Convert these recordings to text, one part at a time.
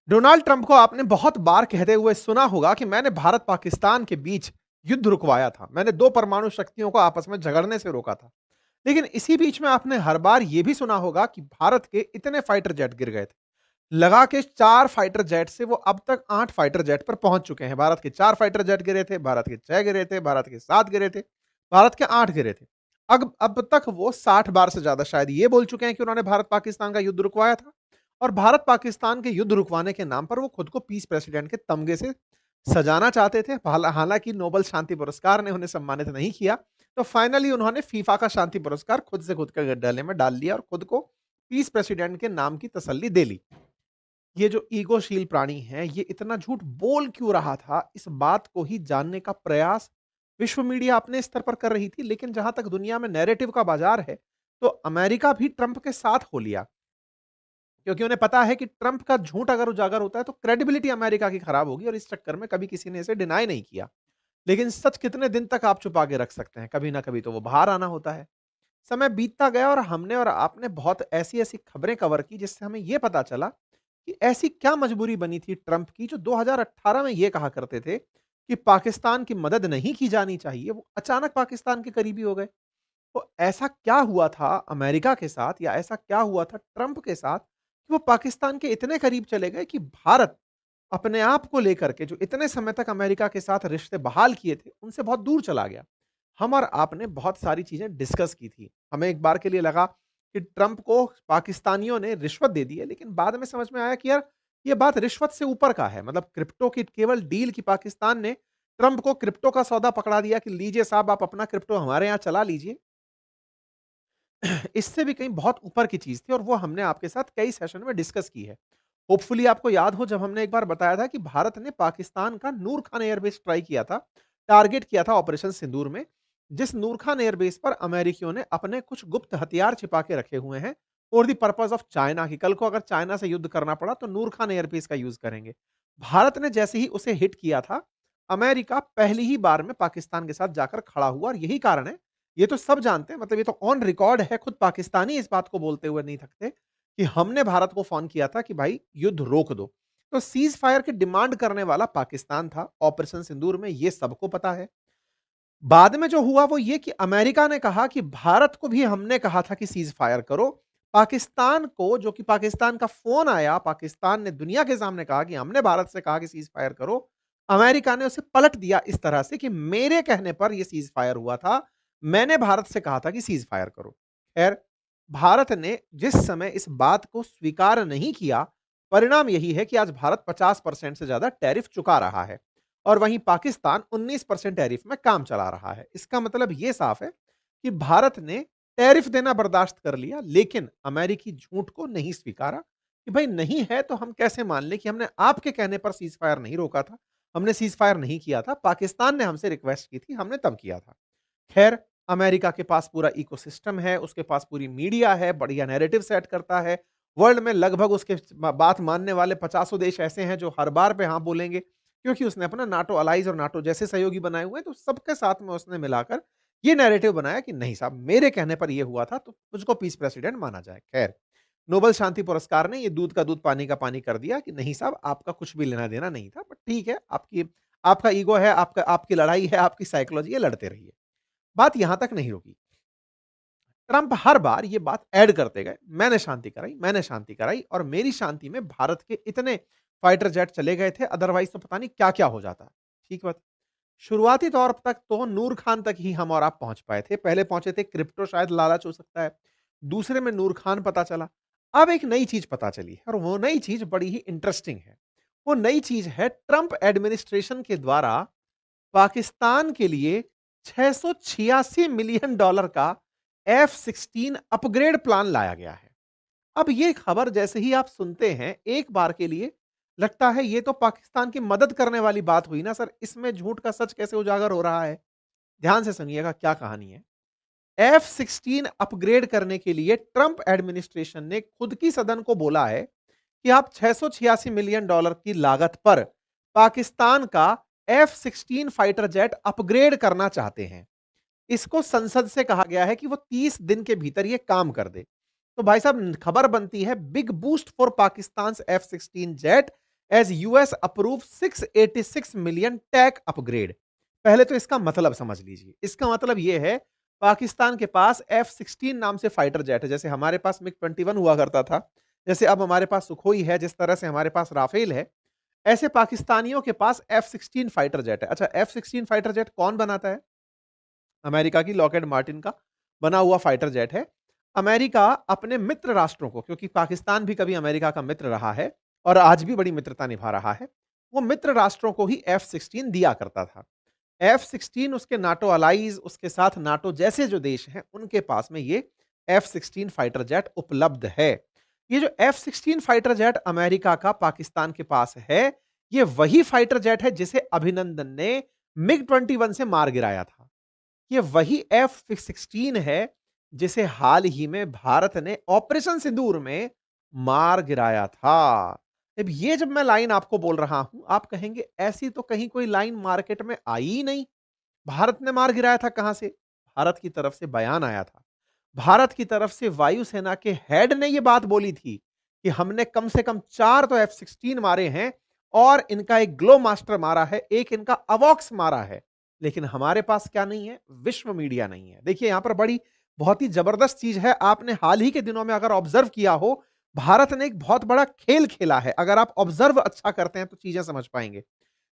Donald Trump को आपने बहुत बार कहते हुए सुना होगा कि मैंने भारत पाकिस्तान के बीच युद्ध रुकवाया था। मैंने 2 परमाणु शक्तियों को आपस में झगड़ने से रोका था। लेकिन इसी बीच में आपने हर बार यह भी सुना होगा कि भारत के इतने फाइटर जेट गिर गए थे। लगा के 4 फाइटर जेट से वो अब तक 8 फाइटर जेट पर पहुंच चुके हैं। भारत के 4 फाइटर जेट गिरे थे, भारत के 6 गिरे थे, भारत के 7 गिरे थे, भारत के 8 गिरे थे। अब तक वो 60 बार से ज्यादा शायद ये बोल चुके हैं कि उन्होंने भारत पाकिस्तान का युद्ध रुकवाया था। और भारत पाकिस्तान के युद्ध रुकवाने के नाम पर वो खुद को पीस प्रेसिडेंट के तमगे से सजाना चाहते थे। हालांकि नोबेल शांति पुरस्कार ने उन्हें सम्मानित नहीं किया, तो फाइनली उन्होंने फीफा का शांति पुरस्कार खुद से खुद के गले में डाल लिया और खुद को पीस प्रेसिडेंट के नाम की तसल्ली दे ली। ये जो ईगोशील प्राणी है, ये इतना झूठ बोल क्यों रहा था, इस बात को ही जानने का प्रयास विश्व मीडिया अपने स्तर पर कर रही थी। लेकिन जहां तक दुनिया में नैरेटिव का बाजार है, तो अमेरिका भी ट्रंप के साथ हो लिया, क्योंकि उन्हें पता है कि ट्रंप का झूठ अगर उजागर होता है तो क्रेडिबिलिटी अमेरिका की खराब होगी, और इस चक्कर में कभी किसी ने इसे डिनाई नहीं किया। लेकिन सच कितने दिन तक आप छुपा के रख सकते हैं? कभी ना कभी तो वो बाहर आना होता है। समय बीतता गया और हमने और आपने बहुत ऐसी-ऐसी खबरें कवर की जिससे हमें यह पता चला कि ऐसी क्या मजबूरी बनी थी ट्रंप की, जो 2018 में यह कहा करते थे कि पाकिस्तान की मदद नहीं की जानी चाहिए, वो अचानक पाकिस्तान के करीबी हो गए। तो ऐसा क्या हुआ था अमेरिका के साथ, या ऐसा क्या हुआ था ट्रंप के साथ कि वो पाकिस्तान के इतने करीब चले गए कि भारत अपने आप को लेकर के जो इतने समय तक अमेरिका के साथ रिश्ते बहाल किए थे, उनसे बहुत दूर चला गया। हम और आपने बहुत सारी चीजें डिस्कस की थी। हमें एक बार के लिए लगा कि ट्रंप को पाकिस्तानियों ने रिश्वत दे दी है, लेकिन बाद में समझ में आया कि यार, ये बात रिश्वत से ऊपर का है। मतलब क्रिप्टो की केवल डील की पाकिस्तान ने ट्रंप को क्रिप्टो का सौदा पकड़ा दिया कि लीजिए साहब, आप अपना क्रिप्टो हमारे यहां चला लीजिए। इससे भी कहीं बहुत ऊपर की चीज थी, और वो हमने आपके साथ कई सेशन में डिस्कस की है। होपफुली आपको याद हो, जब हमने एक बार बताया था कि भारत ने पाकिस्तान का नूर खान एयरबेस ट्राई किया था, टारगेट किया था ऑपरेशन सिंदूर में, जिस नूर खान एयरबेस पर अमेरिकियों ने अपने कुछ गुप्त हथियार छिपा के रखे हुए हैं for the purpose of China, कि कल को अगर चाइना से युद्ध करना पड़ा तो नूर खान एयरबेस का यूज करेंगे। भारत ने जैसे ही उसे हिट किया था, अमेरिका पहली ही बार में पाकिस्तान के साथ जाकर खड़ा हुआ, और यही कारण है, ये तो सब जानते हैं, मतलब ये तो ऑन रिकॉर्ड है, खुद पाकिस्तानी इस बात को बोलते हुए नहीं थकते कि हमने भारत को फोन किया था कि भाई युद्ध रोक दो। तो सीज फायर की डिमांड करने वाला पाकिस्तान था ऑपरेशन सिंदूर में, ये सबको पता है। बाद में जो हुआ वो ये कि अमेरिका ने कहा कि भारत को भी हमने कहा था कि सीज फायर करो। पाकिस्तान को, जो कि पाकिस्तान का फोन आया, पाकिस्तान ने दुनिया के सामने कहा कि हमने भारत से कहा कि सीज फायर करो। अमेरिका ने उसे पलट दिया इस तरह से कि मेरे कहने पर यह सीज फायर हुआ था, मैंने भारत से कहा था कि सीज फायर करो। खैर, भारत ने जिस समय इस बात को स्वीकार नहीं किया, परिणाम यही है कि आज भारत 50% से ज्यादा टैरिफ चुका रहा है, और वहीं पाकिस्तान 19% टैरिफ में काम चला रहा है। इसका मतलब यह साफ है कि भारत ने टैरिफ देना बर्दाश्त कर लिया, लेकिन अमेरिकी झूठ को नहीं स्वीकारा कि भाई नहीं है तो हम कैसे मान लें कि हमने आपके कहने पर सीज फायर नहीं रोका था, हमने सीज फायर नहीं किया था, पाकिस्तान ने हमसे रिक्वेस्ट की थी, हमने तब किया था। खैर, अमेरिका के पास पूरा इकोसिस्टम है, उसके पास पूरी मीडिया है, बढ़िया नैरेटिव सेट करता है। वर्ल्ड में लगभग उसके बात मानने वाले 50 देश ऐसे हैं जो हर बार पे हाँ बोलेंगे, क्योंकि उसने अपना नाटो अलाइज और नाटो जैसे सहयोगी बनाए हुए हैं, तो सबके साथ में उसने मिलाकर ये नैरेटिव बनाया कि नहीं साहब, मेरे कहने पर ये हुआ था, तो मुझको पीस प्रेसिडेंट माना जाए। खैर, नोबेल शांति पुरस्कार ने ये दूध का दूध पानी का पानी कर दिया कि नहीं साहब, आपका कुछ भी लेना देना नहीं था, बट ठीक है, आपकी आपका ईगो है, आपका आपकी लड़ाई है, आपकी साइकोलॉजी है, लड़ते रहिए। बात यहां तक नहीं रुकी। ट्रंप हर बार ये बात ऐड करते गए, मैंने शांति कराई, मैंने शांति कराई, और मेरी शांति में भारत के इतने फाइटर जेट चले गए थे, अदरवाइज तो पता नहीं क्या क्या हो जाता। ठीक बात। शुरुआती तौर तक तो नूर खान तक ही हम और आप पहुंच पाए थे। पहले पहुंचे थे क्रिप्टो, शायद लालच हो सकता है। दूसरे में नूर खान पता चला। अब एक नई चीज पता चली है, और वो नई चीज बड़ी ही इंटरेस्टिंग है। वो नई चीज है, ट्रंप एडमिनिस्ट्रेशन के द्वारा पाकिस्तान के लिए $686 मिलियन का F-16 अपग्रेड प्लान लाया गया है। अब ये खबर जैसे ही आप सुनते हैं, एक बार के लिए लगता है ये तो पाकिस्तान की मदद करने वाली बात हुई ना सर, इसमें झूठ का सच कैसे उजागर हो रहा है? ध्यान से सुनिएगा क्या कहानी है। F-16 अपग्रेड करने के लिए ट्रंप एडमिनिस्ट्रेशन ने खुद की सदन को बोला है कि आप $686 मिलियन की लागत पर पाकिस्तान का F-16 फाइटर जेट अपग्रेड करना चाहते हैं। इसको संसद से कहा गया है कि वो 30 दिन के भीतर ये काम कर दे। तो भाई साहब, खबर बनती है, big boost for Pakistan F-16 jet as US approve 686 million tech upgrade. पहले तो इसका मतलब समझ लीजिए। इसका मतलब यह है पाकिस्तान के पास F-16 नाम से फाइटर जेट है। जैसे हमारे पास मिग-21 हुआ करता था, जैसे अब हमारे पास सुखोई है, जिस तरह से हमारे पास राफेल है, ऐसे पाकिस्तानियों के पास F-16 फाइटर जेट है। अच्छा, F-16 फाइटर जेट कौन बनाता है? अमेरिका की लॉकहेड मार्टिन का बना हुआ फाइटर जेट है। अमेरिका अपने मित्र राष्ट्रों को, क्योंकि पाकिस्तान भी कभी अमेरिका का मित्र रहा है और आज भी बड़ी मित्रता निभा रहा है, वो मित्र राष्ट्रों को ही F-16 दिया करता था। F-16 उसके नाटो अलाइज, उसके साथ नाटो जैसे जो देश हैं, उनके पास में ये F-16 फाइटर जेट उपलब्ध है। ये जो F-16 फाइटर जेट अमेरिका का पाकिस्तान के पास है, ये वही फाइटर जेट है जिसे अभिनंदन ने मिग-21 से मार गिराया था। ये वही F-16 है जिसे हाल ही में भारत ने ऑपरेशन सिंदूर में मार गिराया था। अब ये जब मैं लाइन आपको बोल रहा हूं, आप कहेंगे ऐसी तो कहीं कोई लाइन मार्केट में आई ही नहीं। भारत ने मार गिराया था कहां से? भारत की तरफ से बयान आया था। भारत की तरफ से वायुसेना के हेड ने यह बात बोली थी कि हमने कम से कम 4 तो F-16 मारे हैं और इनका एक ग्लो मास्टर मारा है, एक इनका अवॉक्स मारा है। लेकिन हमारे पास क्या नहीं है? विश्व मीडिया नहीं है। देखिए यहां पर बड़ी बहुत ही जबरदस्त चीज है। आपने हाल ही के दिनों में अगर ऑब्जर्व किया हो, भारत ने एक बहुत बड़ा खेल खेला है। अगर आप ऑब्जर्व अच्छा करते हैं तो चीजें समझ पाएंगे।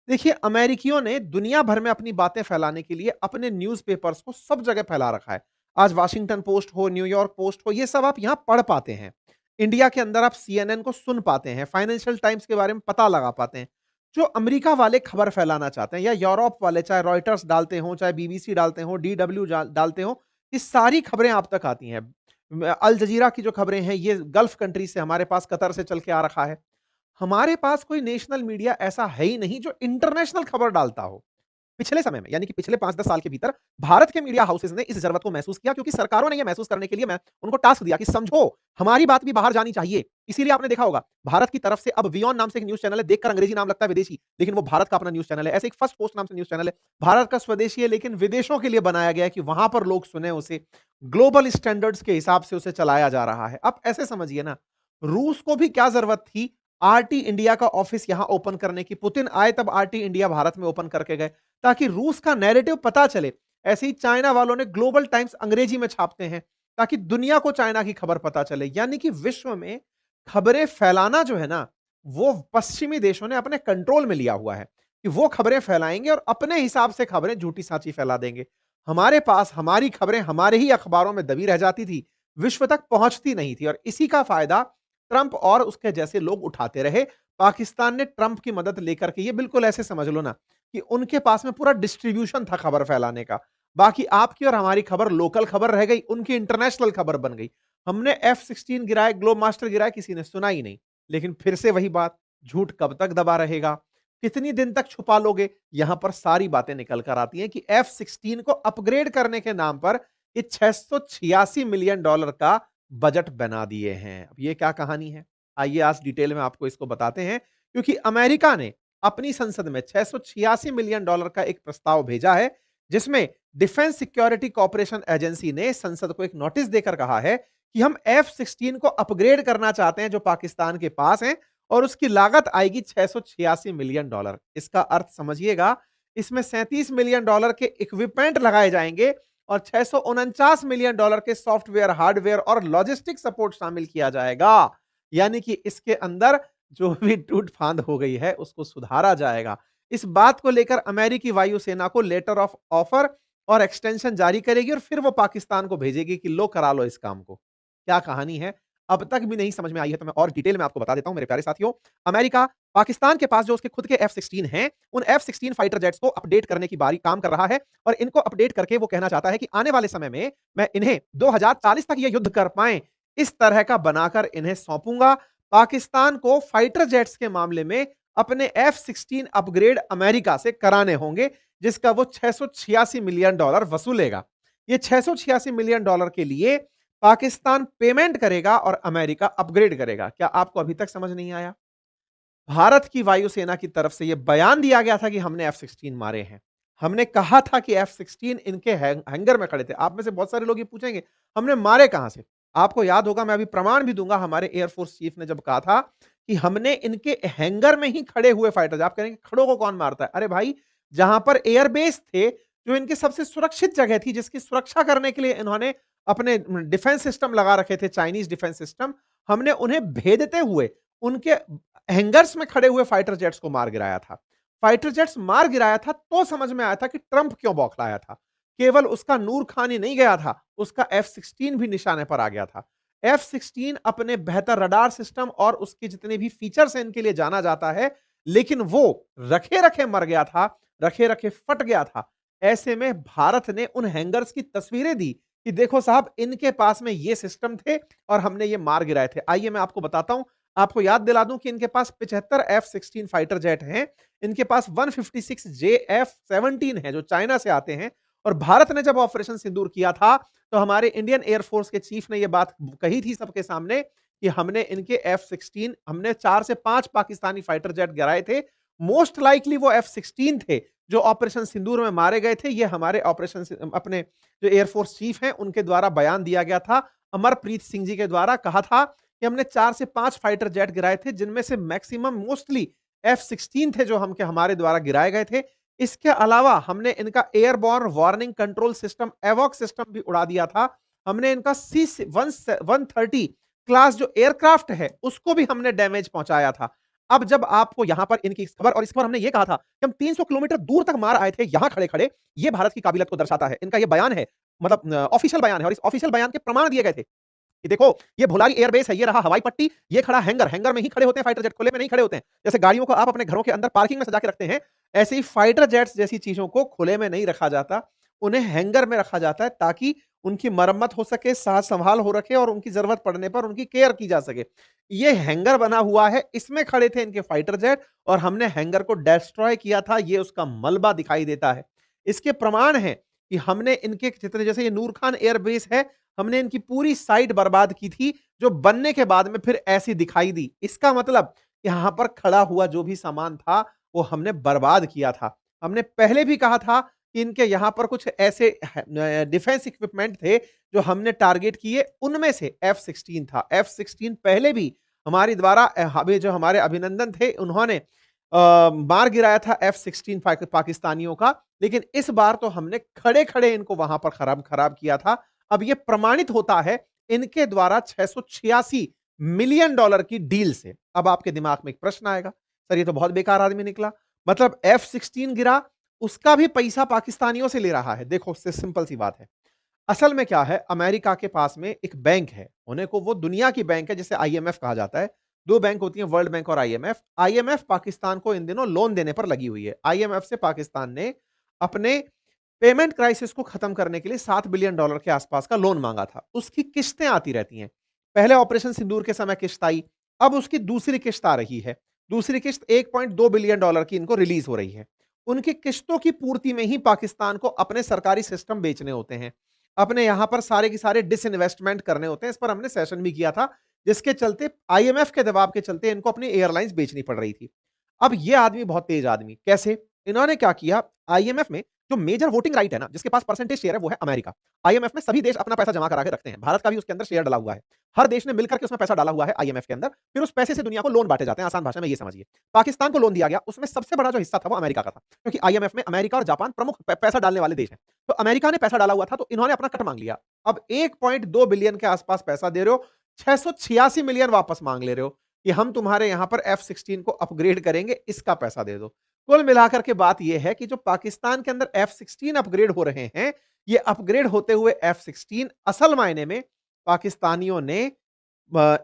देखिए, अमेरिकियों ने दुनिया भर में अपनी बातें फैलाने के लिए अपने न्यूज़पेपर्स को सब जगह फैला रखा है। आज वाशिंगटन पोस्ट हो, न्यूयॉर्क पोस्ट हो, ये सब आप यहां पढ़ पाते हैं। इंडिया के अंदर आप सीएनएन को सुन पाते हैं, फाइनेंशियल टाइम्स के बारे में पता लगा पाते हैं। जो अमेरिका वाले खबर फैलाना चाहते हैं या यूरोप वाले, चाहे रॉयटर्स डालते हों, चाहे बीबीसी डालते हों, डीडब्ल्यू डालते हों, ये सारी खबरें आप तक आती हैं। अल जजीरा की जो खबरें हैं, ये गल्फ कंट्री से हमारे पास कतर से चल के आ रखा है। हमारे पास कोई नेशनल मीडिया ऐसा है ही नहीं जो इंटरनेशनल खबर डालता हो। पिछले समय में, यानी कि पिछले 5-10 साल के भीतर भारत के मीडिया हाउसेस ने इस जरूरत को महसूस किया, क्योंकि सरकारों ने यह महसूस करने के लिए मैं उनको टास्क दिया कि समझो, हमारी बात भी बाहर जानी चाहिए। इसीलिए आपने देखा होगा, भारत की तरफ से अब वियोन नाम से एक न्यूज़ चैनल है, देखकर अंग्रेजी नाम लगता है विदेशी, लेकिन वो भारत का अपना न्यूज़ चैनल है। ऐसे एक फर्स्ट पोस्ट नाम से न्यूज़ चैनल है, भारत का स्वदेशी है लेकिन विदेशों के लिए बनाया गया है कि वहां पर लोग सुने उसे, ग्लोबल स्टैंडर्ड्स के हिसाब से उसे चलाया जा रहा है। अब ऐसे समझिए ना, रूस को भी क्या जरूरत थी आरटी इंडिया का ऑफिस यहां ओपन करने की? पुतिन आए तब आरटी इंडिया भारत में ओपन करके गए, ताकि रूस का नैरेटिव पता चले। ऐसे ही चाइना वालों ने ग्लोबल टाइम्स अंग्रेजी में छापते हैं, ताकि दुनिया को चाइना की खबर पता चले। यानी कि विश्व में खबरें फैलाना जो है ना, वो पश्चिमी देशों ने अपने कंट्रोल में लिया हुआ है कि वो खबरें फैलाएंगे और अपने हिसाब से खबरें झूठी साची फैला देंगे। हमारे पास हमारी खबरें हमारे ही अखबारों में दबी रह जाती थी, विश्व तक पहुंचती नहीं थी, और इसी का फायदा ट्रंप और उसके जैसे लोग उठाते रहे। पाकिस्तान ने ट्रंप की मदद लेकर के, ये बिल्कुल ऐसे समझ लो ना कि उनके पास में पूरा डिस्ट्रीब्यूशन था खबर फैलाने का। बाकी आपकी और हमारी खबर लोकल खबर रह गई, उनकी इंटरनेशनल खबर बन गई। हमने F-16 गिराए, ग्लोब मास्टर गिराए, किसी ने सुना ही नहीं। लेकिन फिर से वही बात, झूठ कब तक दबा रहेगा? कितनी दिन तक छुपा लोगे? यहां पर सारी बातें निकल कर आती हैं कि F-16 को अपग्रेड करने के नाम पर ये $686 मिलियन का बजट बना दिए हैं। अब ये क्या कहानी है? आइए आज डिटेल में आपको इसको बताते हैं, क्योंकि अमेरिका ने अपनी संसद में $686 मिलियन का एक प्रस्ताव भेजा है, जिसमें डिफेंस सिक्योरिटी कॉर्पोरेशन एजेंसी ने संसद को एक नोटिस देकर कहा है कि हम F-16 को अपग्रेड करना चाहते हैं जो पाकिस्तान के पास हैं, और उसकी लागत आएगी $686 मिलियन। इसका अर्थ समझिएगा, इसमें $37 मिलियन के इक्विपमेंट लगाए जाएंगे और $649 मिलियन के सॉफ्टवेयर, हार्डवेयर और लॉजिस्टिक सपोर्ट शामिल किया जाएगा। यानी कि इसके अंदर जो भी टूट-फांद हो गई है, उसको सुधारा जाएगा। इस बात को लेकर अमेरिकी वायुसेना को लेटर ऑफ ऑफर और एक्सटेंशन जारी करेगी और फिर वो पाकिस्तान को भेजेगी कि लो करा लो इस काम को। क्या कहानी है? अब तक भी नहीं समझ में आई है तो मैं और डिटेल में आपको बता देता हूं मेरे प्यारे साथियों। अमेरिका पाकिस्तान के पास जो उसके खुद के F-16 हैं, उन F-16 फाइटर जेट्स को अपडेट करने की बारी काम कर रहा है, और इनको अपडेट करके वो कहना चाहता है कि आने वाले समय में मैं इन्हें 2040 तक ये युद्ध कर पाएं, इस तरह का बनाकर इन्हें सौंपूंगा। पाकिस्तान को फाइटर जेट्स के मामले में अपने F-16 अपग्रेड अमेरिका से कराने होंगे, जिसका वो $686 मिलियन वसूलेगा। ये $686 मिलियन के लिए पाकिस्तान पेमेंट करेगा और अमेरिका अपग्रेड करेगा। क्या आपको अभी तक समझ नहीं आया? भारत की वायुसेना की तरफ से यह बयान दिया गया था कि हमने F-16 मारे हैं। हमने कहा था कि F-16 इनके हैंगर में खड़े थे। आप में से बहुत सारे लोग ये पूछेंगे, हमने मारे कहां से? आपको याद होगा, मैं अभी प्रमाण भी दूंगा, हमारे एयरफोर्स चीफ ने जब कहा था कि हमने इनके हैंगर में ही खड़े हुए फाइटर्स, आप कहेंगे खड़ों को कौन मारता है? अरे भाई, जहां पर एयरबेस थे, जो इनकी सबसे सुरक्षित जगह थी, जिसकी सुरक्षा करने के लिए इन्होंने अपने डिफेंस सिस्टम लगा रखे थे, चाइनीज डिफेंस सिस्टम, हमने उन्हें भेदते हुए उनके हैंगर्स में खड़े हुए फाइटर जेट्स को मार गिराया था। फाइटर जेट्स मार गिराया था तो समझ में आया था कि ट्रंप क्यों बौखलाया था। केवल उसका नूर खान ही नहीं गया था, उसका F-16 भी निशाने पर आ गया था। F-16 अपने बेहतर रडार सिस्टम और उसके जितने भी फीचर्स हैं इनके लिए जाना जाता है, लेकिन वो रखे-रखे मर गया था, रखे-रखे फट गया था। ऐसे में भारत ने उन हैंगर्स की तस्वीरें दी कि देखो साहब, इनके पास में ये सिस्टम थे और हमने ये मार गिराए थे। आइए मैं आपको बताता हूं, आपको याद दिला दूं कि इनके पास 75 F-16 फाइटर जेट हैं, इनके पास 156 JF-17 है जो चाइना से आते हैं। और भारत ने जब ऑपरेशन सिंदूर किया था, तो हमारे इंडियन एयरफोर्स के चीफ ने यह बात कही थी सबके सामने कि हमने इनके F-16, हमने 4 से 5 पाकिस्तानी फाइटर जेट गिराए थे। मोस्ट लाइकली वो F-16 थे जो ऑपरेशन सिंदूर में मारे गए थे। ये हमारे ऑपरेशन अपने जो एयरफोर्स चीफ हैं उनके द्वारा बयान दिया गया था। अमरप्रीत सिंह जी के द्वारा कहा था कि हमने 4 से 5 फाइटर जेट गिराए थे, जिनमें से मैक्सिमम मोस्टली F-16 थे जो हमारे द्वारा गिराए गए थे। इसके अलावा हमने इनका एयरबॉर्न वार्निंग कंट्रोल सिस्टम एवॉक सिस्टम भी उड़ा दिया था। हमने इनका C-130 क्लास जो एयरक्राफ्ट है उसको भी हमने डैमेज पहुंचाया था। अब जब आपको यहां पर इनकी खबर, और इस पर हमने ये कहा था कि हम 300 किलोमीटर दूर तक मार आए थे यहां खड़े-खड़े, ये भारत की काबिलियत को दर्शाता है। इनका ये बयान है, मतलब ऑफिशियल बयान है, और इस ऑफिशियल बयान के प्रमाण दिए गए थे कि देखो, ये भोलाली एयरबेस है, ये रहा हवाई पट्टी, ये खड़ा हैंगर, हैंगर में ही खड़े होते हैं फाइटर जेट, खुले में नहीं खड़े होते हैं। जैसे गाड़ियों को आप अपने घरों के अंदर पार्किंग में सजा के रखते हैं, ऐसे ही फाइटर जेट्स जैसी चीजों को खुले में नहीं रखा जाता, उन्हें हैंगर में रखा जाता है ताकि उनकी मरम्मत हो सके, साज संभाल हो रखे और उनकी जरूरत पड़ने पर उनकी केयर की जा सके। ये हैंगर बना हुआ है, इसमें खड़े थे इनके फाइटर जेट और हमने हैंगर को डिस्ट्रॉय किया था, ये उसका मलबा दिखाई देता है। इसके प्रमाण है कि हमने इनके जितने, जैसे ये नूर खान एयरबेस है, हमने इनकी पूरी साइट बर्बाद की थी, जो बनने के बाद में फिर ऐसी दिखाई दी। इसका मतलब यहां पर खड़ा हुआ जो भी सामान था वो हमने बर्बाद किया था। हमने पहले भी कहा था कि इनके यहां पर कुछ ऐसे डिफेंस इक्विपमेंट थे जो हमने टारगेट किए, उनमें से F-16 था। F-16 पहले भी हमारे द्वारा जो हमारे अभिनंदन थे उन्होंने मार गिराया था F-16 पाकिस्तानियों का, लेकिन इस बार तो हमने खड़े-खड़े इनको वहां पर खराब खराब किया था। अब यह प्रमाणित होता है इनके द्वारा $686 मिलियन की डील से। अब आपके दिमाग में एक प्रश्न आएगा, सर ये तो बहुत बेकार आदमी निकला, मतलब F-16 गिरा, उसका भी पैसा पाकिस्तानियों से ले रहा है। देखो, सिंपल सी बात है। असल में क्या है, अमेरिका के पास में एक बैंक है, होने को वो दुनिया की बैंक है जिसे IMF कहा जाता है। दो बैंक होती हैं, वर्ल्ड बैंक और IMF। IMF पाकिस्तान को इन दिनों लोन देने पर लगी हुई है। IMF से पाकिस्तान ने अपने पेमेंट क्राइसिस को खत्म करने के लिए $7 बिलियन के आसपास का लोन मांगा था। उसकी किस्तें आती रहती हैं। पहले ऑपरेशन सिंदूर के समय किस्त आई, अब उसकी दूसरी किस्त आ रही है। दूसरी किस्त $1.2 बिलियन की इनको रिलीज हो रही है। उनकी किस्तों की पूर्ति में ही पाकिस्तान को अपने सरकारी सिस्टम बेचने होते हैं, अपने यहां पर सारे के सारे डिसइन्वेस्टमेंट करने होते हैं। इस पर हमने सेशन भी किया था, जिसके चलते IMF के दबाव के चलते इनको अपनी एयरलाइंस बेचनी पड़ रही थी। अब ये आदमी बहुत तेज आदमी, कैसे? इन्होंने क्या किया, IMF में जो मेजर वोटिंग राइट है ना, जिसके पास परसेंटेज शेयर है, वो है अमेरिका। IMF में सभी देश अपना पैसा जमा करा के रखते हैं, भारत का भी उसके अंदर शेयर डला हुआ है। हर देश ने मिलकर के उसमें पैसा डाला हुआ है IMF के अंदर, फिर उस पैसे से दुनिया को लोन बांटे जाते हैं। आसान भाषा में ये समझिए, पाकिस्तान को लोन दिया गया, उसमें सबसे बड़ा जो हिस्सा था वो अमेरिका का था, क्योंकि IMF में अमेरिका और जापान प्रमुख पैसा डालने वाले देश हैं। तो अमेरिका ने पैसा डाला हुआ था, तो इन्होंने अपना कट मांग लिया। अब 1.2 बिलियन के आसपास पैसा दे रहे हो, 686 मिलियन वापस मांग ले रहे हो कि हम तुम्हारे यहां पर F-16 को अपग्रेड करेंगे, इसका पैसा दे दो। कुल मिलाकर के बात यह है कि जो पाकिस्तान के अंदर F-16 अपग्रेड हो रहे हैं, ये अपग्रेड होते हुए F-16 असल मायने में पाकिस्तानियों ने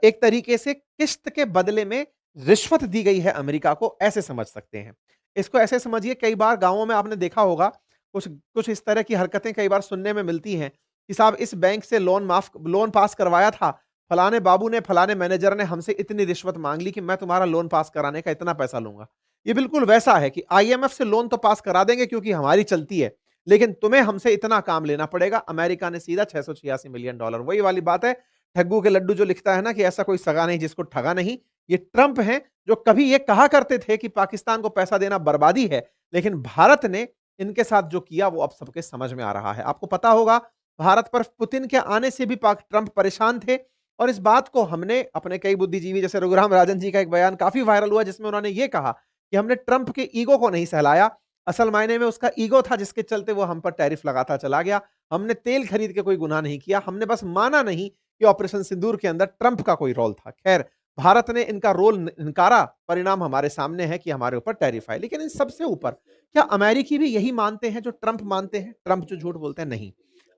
एक तरीके से किस्त के बदले में रिश्वत दी गई है अमेरिका को, ऐसे समझ सकते हैं। इसको ऐसे समझिए, कई बार गांवों में आपने देखा होगा, कुछ कुछ इस तरह की हरकतें कई बार सुनने में मिलती हैं कि साहब इस बैंक से लोन पास करवाया था, फलाने बाबू ने, फलाने मैनेजर ने हमसे इतनी रिश्वत मांग ली कि मैं तुम्हारा लोन पास कराने का इतना पैसा लूंगा। ये बिल्कुल वैसा है कि IMF से लोन तो पास करा देंगे क्योंकि हमारी चलती है, लेकिन तुम्हें हमसे इतना काम लेना पड़ेगा। अमेरिका ने सीधा $686 मिलियन, वही वाली बात है, ठग्गू के लड्डू जो लिखता है ना कि ऐसा कोई सगा नहीं जिसको ठगा नहीं। ये ट्रंप हैं जो कभी ये कहा करते थे कि पाकिस्तान को पैसा देना बर्बादी है, लेकिन भारत ने इनके साथ जो किया वो अब सबके समझ में आ रहा है। आपको पता होगा, भारत पर पुतिन के आने से भी ट्रंप परेशान थे और इस बात को हमने अपने कई बुद्धिजीवी जैसे रघुराम राजन जी का एक बयान काफ़ी वायरल हुआ जिसमें उन्होंने ये कहा कि हमने ट्रंप के ईगो को नहीं सहलाया, असल मायने में उसका ईगो था जिसके चलते वो हम पर टैरिफ लगाता चला गया। हमने तेल खरीद के कोई गुनाह नहीं किया, हमने बस माना नहीं कि ऑपरेशन सिंदूर के अंदर ट्रंप का कोई रोल था। खैर, भारत ने इनका रोल नकारा, परिणाम हमारे सामने है कि हमारे ऊपर टैरिफ आए। लेकिन इन सबसे ऊपर क्या अमेरिकी भी यही मानते हैं जो ट्रंप मानते हैं? ट्रंप जो झूठ बोलते हैं? नहीं।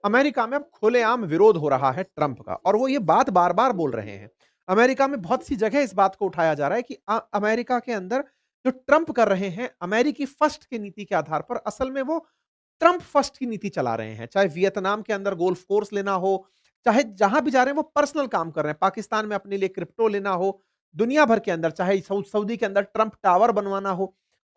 अमेरिका में अब खुलेआम विरोध हो रहा है ट्रंप का और वो ये बात बार-बार बोल रहे हैं। अमेरिका में बहुत सी जगह इस बात को उठाया जा रहा है कि अमेरिका के अंदर जो ट्रंप कर रहे हैं, अमेरिकी फर्स्ट की नीति के आधार पर असल में वो ट्रंप फर्स्ट की नीति चला रहे हैं। चाहे वियतनाम के अंदर गोल्फ कोर्स लेना हो, चाहे जहां भी जा रहे हैं वो पर्सनल काम कर रहे हैं। पाकिस्तान में अपने लिए क्रिप्टो लेना हो, दुनिया भर के अंदर चाहे सऊदी के अंदर ट्रंप टावर बनवाना हो,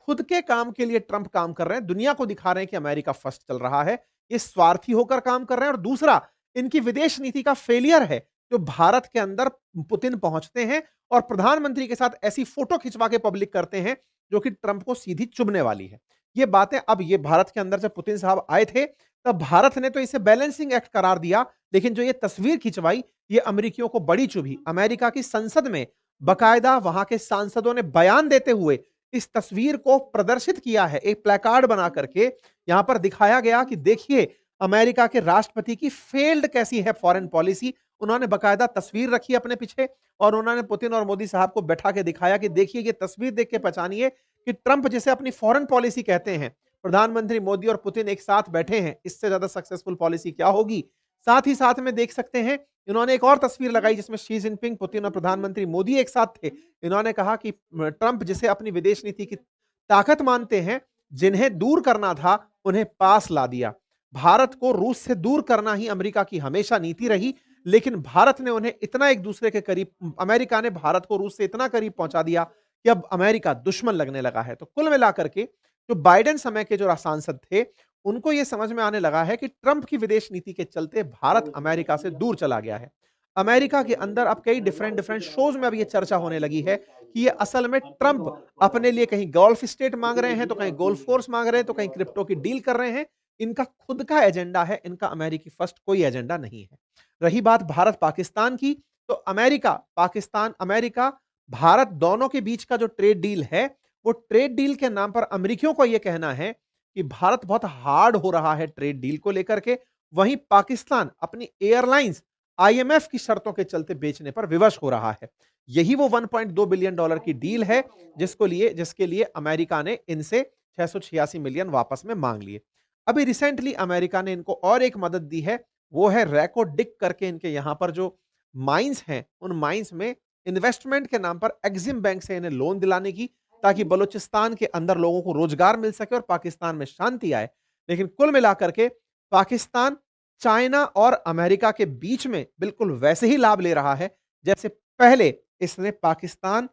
खुद के काम के लिए ट्रंप काम कर रहे हैं। दुनिया को दिखा रहे हैं कि अमेरिका फर्स्ट चल रहा है। ये स्वार्थी होकर काम कर रहे हैं और दूसरा इनकी विदेश नीति का फेलियर है जो भारत के अंदर पुतिन पहुंचते हैं और प्रधानमंत्री के साथ ऐसी फोटो खिंचवा के पब्लिक करते हैं जो कि ट्रंप को सीधी चुभने वाली है। ये बातें अब ये भारत के अंदर जब पुतिन साहब आए थे तब भारत ने तो इसे बैलेंसिंग एक्ट करार दिया, लेकिन जो ये तस्वीर खिंचवाई ये अमेरिकियों को बड़ी चुभी। अमेरिका की संसद में बकायदा वहां के सांसदों ने बयान देते हुए इस तस्वीर को प्रदर्शित किया है, एक प्लेकार्ड बना करके यहां पर दिखाया गया कि देखिए अमेरिका के राष्ट्रपति की फेल्ड कैसी है फॉरेन पॉलिसी। उन्होंने बकायदा तस्वीर रखी अपने पीछे और उन्होंने पुतिन और मोदी साहब को बैठा के दिखाया कि देखिए ये तस्वीर देख के पहचानिए कि ट्रंप जिसे अपनी फॉरेन पॉलिसी कहते हैं, प्रधानमंत्री मोदी और पुतिन एक साथ बैठे हैं, इससे ज्यादा सक्सेसफुल पॉलिसी क्या होगी। साथ ही साथ में देख सकते हैं इन्होंने एक और तस्वीर लगाई जिसमें शी जिनपिंग, पुतिन और प्रधानमंत्री मोदी एक साथ थे। इन्होंने कहा कि ट्रंप जिसे अपनी विदेश नीति की ताकत मानते हैं, जिन्हें दूर करना था उन्हें पास ला दिया। भारत को रूस से दूर करना ही अमेरिका की हमेशा नीति रही, लेकिन भारत ने उन्हें इतना एक दूसरे के करीब, अमेरिका ने भारत को रूस से इतना करीब पहुंचा दिया कि अब अमेरिका दुश्मन लगने लगा है। तो कुल मिलाकर के जो बाइडेन समय के जो सांसद थे उनको यह समझ में आने लगा है कि ट्रंप की विदेश नीति के चलते भारत अमेरिका से दूर चला गया है। अमेरिका के अंदर अब कई डिफरेंट शोज में अब ये चर्चा होने लगी है कि ये असल में ट्रंप अपने लिए कहीं गोल्फ स्टेट मांग रहे हैं, तो कहीं गोल्फ कोर्स मांग रहे हैं, तो कहीं क्रिप्टो की डील कर रहे हैं। इनका खुद का एजेंडा है, इनका अमेरिकी फर्स्ट कोई एजेंडा नहीं है। रही बात भारत पाकिस्तान की, तो अमेरिका, पाकिस्तान, अमेरिका, भारत दोनों के बीच का जो ट्रेड डील है वो ट्रेड डील के नाम पर अमेरिकियों को यह कहना है कि भारत बहुत हार्ड हो रहा है ट्रेड डील को लेकर के। वहीं पाकिस्तान अपनी एयरलाइंस आईएमएफ की शर्तों के चलते बेचने पर विवश हो रहा है। यही वो $1.2 बिलियन की डील है जिसके लिए अमेरिका ने इनसे 686 मिलियन वापस में मांग लिए। अभी रिसेंटली अमेरिका ने इनको और एक मदद दी है, वो है रैको डिक करके इनके यहां पर जो माइंस हैं उन माइंस में इन्वेस्टमेंट के नाम पर एक्सिम बैंक से इन्हें लोन दिलाने की, ताकि बलूचिस्तान के अंदर लोगों को रोजगार मिल सके और पाकिस्तान में शांति आए। लेकिन कुल मिलाकर के पाकिस्तान चाइना और अमेरिका के बीच में बिल्कुल वैसे ही लाभ ले रहा है जैसे पहले इसने पाकिस्तान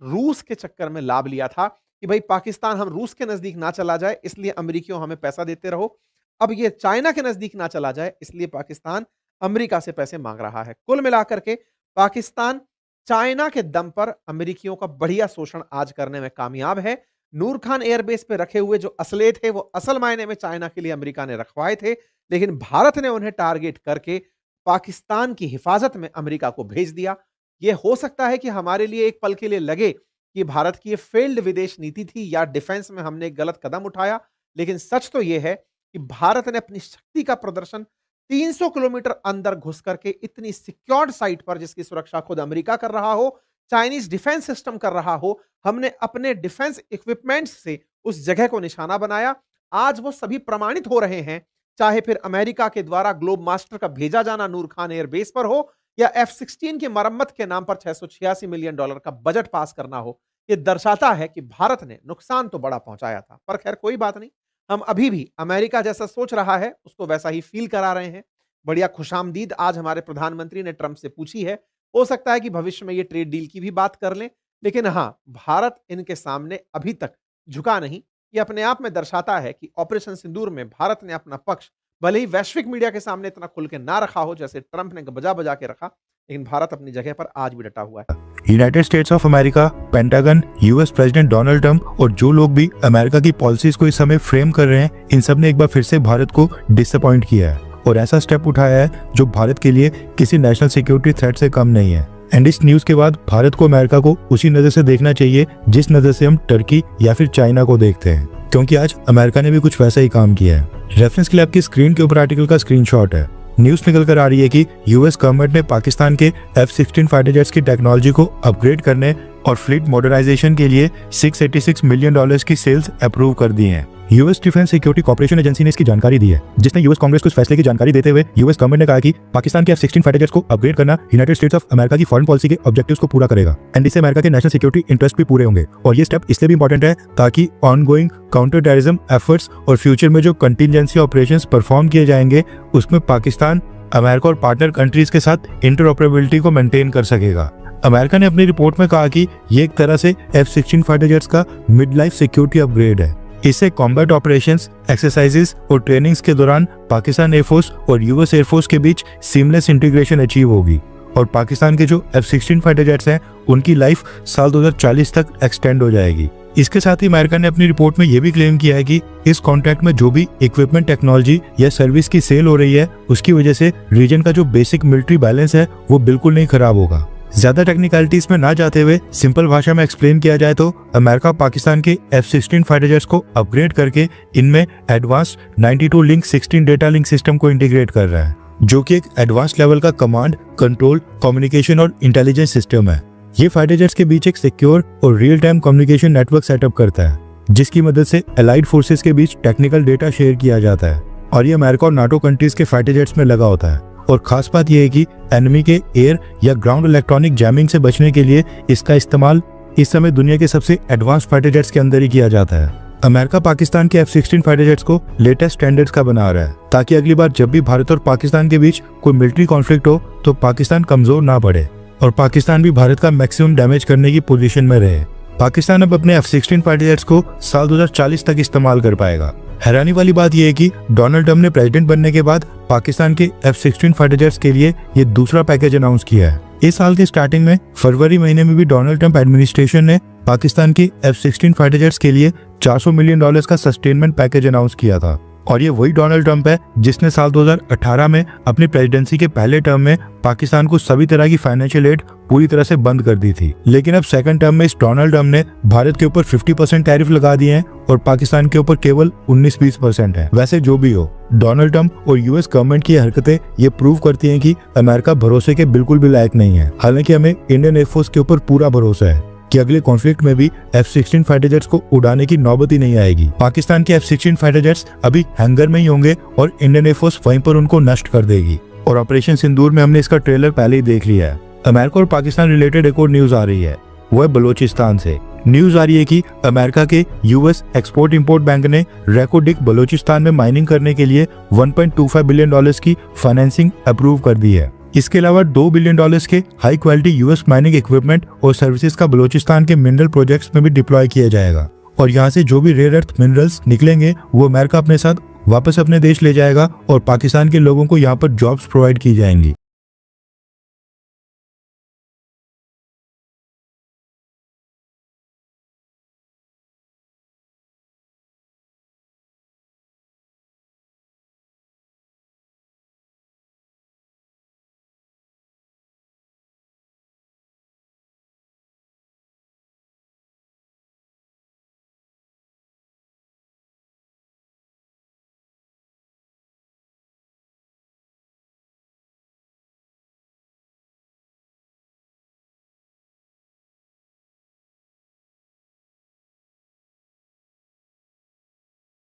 रूस के चक्कर में लाभ लिया था कि भाई पाकिस्तान हम रूस के नजदीक ना चला जाए इसलिए अमेरिकियों हमें पैसा देते रहो। अब ये चाइना के नजदीक ना चला जाए इसलिए पाकिस्तान अमेरिका से पैसे मांग रहा है। कुल मिलाकर के पाकिस्तान चाइना के दम पर अमेरिकियों का बढ़िया शोषण आज करने में कामयाब है। नूर खान एयरबेस पे रखे हुए जो असले थे वो असल मायने में चाइना के लिए अमेरिका ने रखवाए थे, लेकिन भारत ने उन्हें टारगेट करके पाकिस्तान की हिफाजत में अमेरिका को भेज दिया। यह हो सकता है कि हमारे लिए एक पल के लिए लगे कि भारत की ये फेल्ड विदेश नीति थी या डिफेंस में हमने एक गलत कदम उठाया, लेकिन सच तो यह है कि भारत ने अपनी शक्ति का प्रदर्शन 300 किलोमीटर अंदर घुस करके इतनी सिक्योर्ड साइट पर, जिसकी सुरक्षा खुद अमेरिका कर रहा हो, चाइनीज डिफेंस सिस्टम कर रहा हो, हमने अपने डिफेंस इक्विपमेंट्स से उस जगह को निशाना बनाया। आज वो सभी प्रमाणित हो रहे हैं, चाहे फिर अमेरिका के द्वारा ग्लोब मास्टर का भेजा जाना नूर खान एयरबेस पर हो या F-16 की मरम्मत के नाम पर $686 मिलियन का बजट पास करना हो। ये दर्शाता है कि भारत ने नुकसान तो बड़ा पहुंचाया था, पर खैर कोई बात नहीं, हम अभी भी अमेरिका जैसा सोच रहा है उसको वैसा ही फील करा रहे हैं। बढ़िया खुशामदीद आज हमारे प्रधानमंत्री ने ट्रंप से पूछी है। हो सकता है कि भविष्य में ये ट्रेड डील की भी बात कर लें, लेकिन हाँ, भारत इनके सामने अभी तक झुका नहीं। ये अपने आप में दर्शाता है कि ऑपरेशन सिंदूर में भारत ने अपना पक्ष भले ही वैश्विक मीडिया के सामने इतना खुल के ना रखा हो जैसे ट्रंप ने बजा बजा के रखा, लेकिन भारत अपनी जगह पर आज भी डटा हुआ है। United states of America, pentagon, US president Donald Trump और जो लोग भी अमेरिका की पॉलिसीज को इस समय फ्रेम कर रहे हैं, इन सब ने एक बार फिर से भारत को डिसअपॉइंट किया है और ऐसा स्टेप उठाया है जो भारत के लिए किसी नेशनल सिक्योरिटी थ्रेट से कम नहीं है। एंड इस न्यूज़ के बाद भारत को अमेरिका को उसी नज़र से देखना चाहिए जिस नज़र से हम टर्की या फिर चाइना को देखते हैं, क्योंकि आज अमेरिका ने भी कुछ वैसा ही काम किया है। रेफरेंस के लिए आपकी स्क्रीन के ऊपर आर्टिकल का स्क्रीनशॉट है। न्यूज़ निकल कर आ रही है कि यूएस गवर्नमेंट ने पाकिस्तान के F-16 फाइटर जेट्स की टेक्नोलॉजी को अपग्रेड करने और फ्लीट मॉडर्नाइजेशन के लिए $686 मिलियन की सेल्स अप्रूव कर दी हैं। US defence security corporation agency ने इसकी जानकारी दी है, जिसने यूएस कांग्रेस को इस फैसले की जानकारी देते हुए यूएस गवर्नमेंट ने कहा कि पाकिस्तान के F-16 फाइटर जेट्स को अपग्रेड करना यूनाइटेड स्टेट्स ऑफ अमेरिका की फॉरेन पॉलिसी के ऑब्जेक्टिव्स को पूरा करेगा एंड इससे अमेरिका के नेशनल सिक्योरिटी इंटरेस्ट भी पूरे होंगे। और ये स्टेप इसलिए भी इंपॉर्टेंट है ताकि ऑनगोइंग काउंटर टेररिज्म एफर्ट्स और फ्यूचर में जो कंटिजेंसी ऑपरेशंस परफॉर्म किए जाएंगे उसमें पाकिस्तान अमेरिका और पार्टनर कंट्रीज के साथ इंटरऑपरेबिलिटी को मेंटेन कर सकेगा। अमेरिका ने अपनी रिपोर्ट में कहा कि ये एक तरह से F-16 फाइटर जेट्स का मिड लाइफ सिक्योरिटी अपग्रेड है। इससे कॉम्बैट ऑपरेशंस, एक्सरसाइजेस और ट्रेनिंग्स के दौरान पाकिस्तान एयरफोर्स और यूएस एयरफोर्स के बीच सीमलेस इंटीग्रेशन अचीव होगी और पाकिस्तान के जो F-16 फाइटर जेट्स हैं उनकी लाइफ साल 2040 तक एक्सटेंड हो जाएगी। इसके साथ ही अमेरिका ने अपनी रिपोर्ट में यह भी क्लेम किया है कि इस कॉन्ट्रैक्ट में जो भी इक्विपमेंट, टेक्नोलॉजी या सर्विस की सेल हो रही है उसकी वजह से रीजन का जो बेसिक मिलिट्री बैलेंस है वो बिल्कुल नहीं खराब होगा। ज्यादा टेक्निकलिटीज में ना जाते हुए सिंपल भाषा में एक्सप्लेन किया जाए तो अमेरिका पाकिस्तान के F-16 फाइटर जेट्स को अपग्रेड करके इनमें advanced 92 link 16 data link system को इंटीग्रेट कर रहा है, जो कि एक एडवांस लेवल का कमांड, कंट्रोल, कम्युनिकेशन और इंटेलिजेंस सिस्टम है। ये फाइटर जेट्स के बीच एक सिक्योर और real time communication network setup करता है, जिसकी मदद से एलाइड फोर्सेस के बीच टेक्निकल डेटा शेयर किया जाता है और ये अमेरिका और नाटो कंट्रीज के फाइटर जेट्स में लगा होता है। और खास बात यह है कि एनिमी के एयर या ग्राउंड इलेक्ट्रॉनिक जैमिंग से बचने के लिए इसका इस्तेमाल इस समय दुनिया के सबसे एडवांस फाइटर जेट्स के अंदर ही किया जाता है। अमेरिका पाकिस्तान के F-16 फाइटर जेट्स को लेटेस्ट स्टैंडर्ड्स का बना रहा है ताकि अगली बार जब भी भारत और पाकिस्तान के बीच कोई मिलिट्री कॉन्फ्लिक्ट हो तो पाकिस्तान कमजोर ना पड़े और पाकिस्तान भी भारत का मैक्सिमम डैमेज करने की पोजीशन में रहे। पाकिस्तान अब अपने F-16 फाइटर जेट्स को साल 2040 तक इस्तेमाल कर पाएगा। हैरानी वाली बात यह है कि डोनाल्ड ट्रंप ने प्रेसिडेंट बनने के बाद पाकिस्तान के F-16 फाइटर जेट्स के लिए ये दूसरा पैकेज अनाउंस किया है। इस साल के स्टार्टिंग में फरवरी महीने में भी डोनाल्ड ट्रंप एडमिनिस्ट्रेशन ने पाकिस्तान के F-16 फाइटर जेट्स के लिए $400 मिलियन का सस्टेनमेंट पैकेज अनाउंस किया था और ये वही डोनाल्ड ट्रंप है जिसने साल 2018 में अपनी प्रेसिडेंसी के पहले टर्म में पाकिस्तान को सभी तरह की फाइनेंशियल एड पूरी तरह से बंद कर दी थी। लेकिन अब सेकंड टर्म में इस डोनाल्ड ट्रंप ने भारत के ऊपर 50% टैरिफ लगा दिए हैं और पाकिस्तान के ऊपर केवल 19-20% है। वैसे जो भी हो, डोनाल्ड ट्रंप और यूएस गवर्नमेंट की हरकतें ये प्रूव करती हैं कि अमेरिका भरोसे के बिल्कुल भी लायक नहीं है। हालांकि हमें इंडियन एयरफोर्स के ऊपर पूरा भरोसा है कि अगले कॉन्फ्लिक्ट में भी F-16 फाइटर जेट्स को उड़ाने की नौबत ही नहीं आएगी। पाकिस्तान के F-16 फाइटर जेट्स अभी हैंगर में ही होंगे और इंडियन एयरफोर्स वहीं पर उनको नष्ट कर देगी। और ऑपरेशन सिंदूर में हमने इसका ट्रेलर पहले ही देख लिया है। अमेरिका और पाकिस्तान रिलेटेड एक और न्यूज आ रही है, वो है बलोचिस्तान से। न्यूज आ रही है कि अमेरिका के यूएस एक्सपोर्ट इंपोर्ट बैंक ने रेको डिक बलोचिस्तान में माइनिंग करने के लिए $1.25 बिलियन की फाइनेंसिंग अप्रूव कर दी है। इसके अलावा $2 बिलियन के high quality US mining equipment और सर्विसेज का बलोचिस्तान के मिनरल प्रोजेक्ट्स में भी डिप्लॉय किया जाएगा और यहाँ से जो भी रेयर अर्थ मिनरल्स निकलेंगे वो अमेरिका अपने साथ वापस अपने देश ले जाएगा और पाकिस्तान के लोगों को यहाँ पर जॉब्स प्रोवाइड की जाएंगी।